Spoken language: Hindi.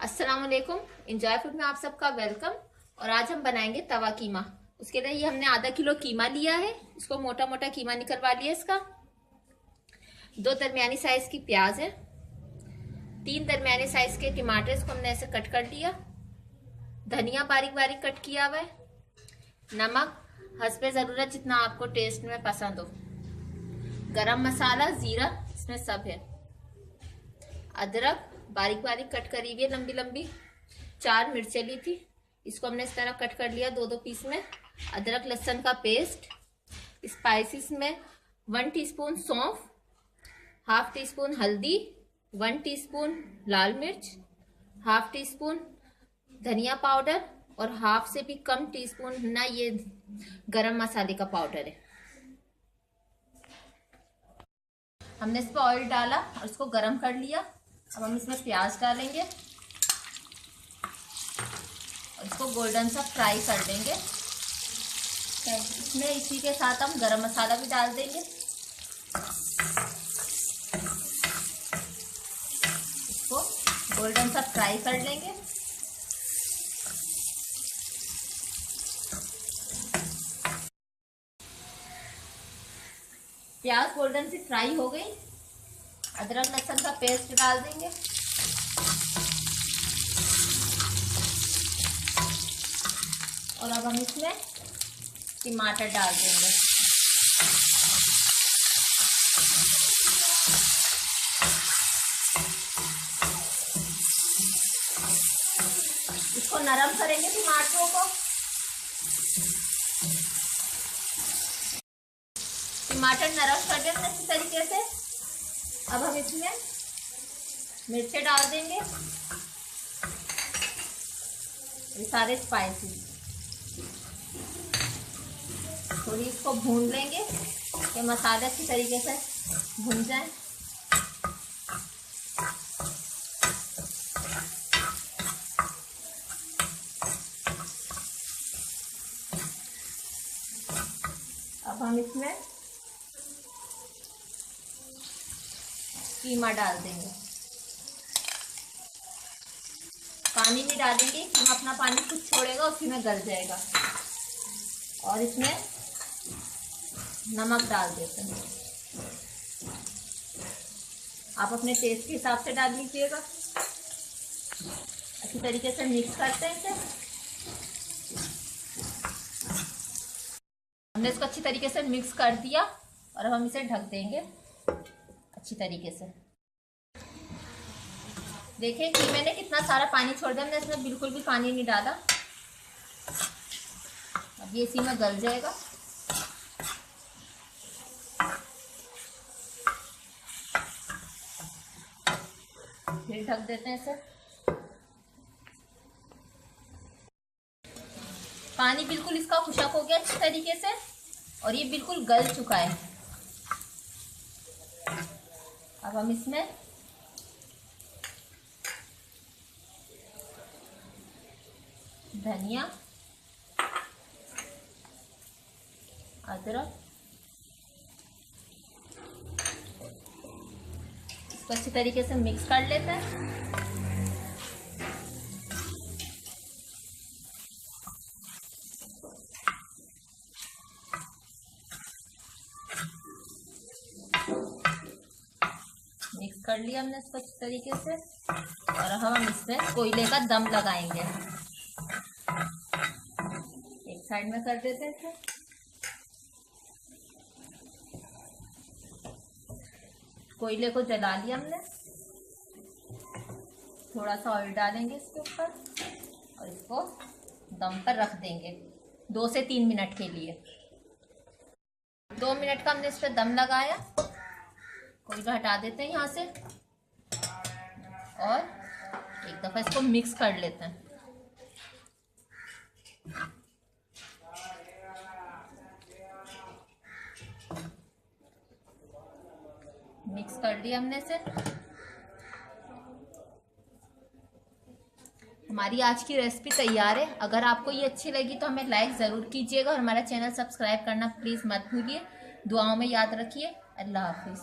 अस्सलाम वालेकुम। इंजॉय फूड में आप सबका वेलकम। और आज हम बनाएंगे तवा कीमा। उसके लिए ये हमने आधा किलो कीमा लिया है। इसको मोटा मोटा कीमा निकलवा लिया इसका। 2 दरमियानी साइज की प्याज है। 3 दरमियानी साइज के टमाटर, इसको हमने ऐसे कट कर लिया। धनिया बारीक बारीक कट किया हुआ है। नमक हस्बे जरूरत, जितना आपको टेस्ट में पसंद हो। गरम मसाला, जीरा इसमें सब है। अदरक बारीक बारीक कट करी हुई है, लंबी लंबी। 4 मिर्चें ली थी, इसको हमने इस तरह कट कर लिया 2-2 पीस में। अदरक लहसुन का पेस्ट। स्पाइसेस में 1 टीस्पून सौंफ, हाफ टी स्पून हल्दी, 1 टीस्पून लाल मिर्च, हाफ टी स्पून धनिया पाउडर और हाफ से भी कम टीस्पून ना ये गरम मसाले का पाउडर है। हमने इस पर ऑयल डाला और इसको गरम कर लिया। अब हम इसमें प्याज डालेंगे और इसको गोल्डन सा फ्राई कर देंगे। इसमें इसी के साथ हम गरम मसाला भी डाल देंगे। इसको गोल्डन सा फ्राई कर लेंगे। प्याज गोल्डन सी फ्राई हो गई। अदरक लहसुन का पेस्ट डाल देंगे। और अब हम इसमें टमाटर डाल देंगे। इसको नरम करेंगे टमाटरों को। टमाटर नरम कर देंगे इसी तरीके से। अब हम इसमें मिर्चें डाल देंगे, ये सारे स्पाइसेस। थोड़ी इसको भून लेंगे कि मसाले अच्छी तरीके से भून जाए। अब हम इसमें कीमा डाल देंगे। पानी नहीं डालेंगे, कीमा अपना पानी कुछ छोड़ेगा, उसी में गल जाएगा। और इसमें नमक डाल देते हैं। आप अपने टेस्ट के हिसाब से डाल लीजिएगा। अच्छी तरीके से मिक्स करते हैं इसे। हमने इसको अच्छी तरीके से मिक्स कर दिया और अब हम इसे ढक देंगे अच्छी तरीके से। देखिए कि मैंने कितना सारा पानी छोड़ दिया। हमने इसमें बिल्कुल भी पानी नहीं डाला। अब ये इसी में गल जाएगा। फिर ढक देते हैं इसे। पानी बिल्कुल इसका खुशक हो गया अच्छी तरीके से और ये बिल्कुल गल चुका है। अब हम इसमें धनिया, अदरक, इसको अच्छी तरीके से मिक्स कर लेते हैं। मिक्स कर लिया हमने इसको अच्छी तरीके से। और हम इसमें कोयले का दम लगाएंगे। एक साइड में कर देते हैं इसे। कोयले को जला लिया हमने। थोड़ा सा ऑयल डालेंगे इसके ऊपर और इसको दम पर रख देंगे 2 से 3 मिनट के लिए। 2 मिनट का हमने इस पर दम लगाया। कोयला हटा देते हैं यहाँ से और एक दफा इसको मिक्स कर लेते हैं। मिक्स कर लिया हमने इसे। हमारी आज की रेसिपी तैयार है। अगर आपको ये अच्छी लगी तो हमें लाइक ज़रूर कीजिएगा और हमारा चैनल सब्सक्राइब करना प्लीज़ मत भूलिए। दुआओं में याद रखिए। अल्लाह हाफिज़।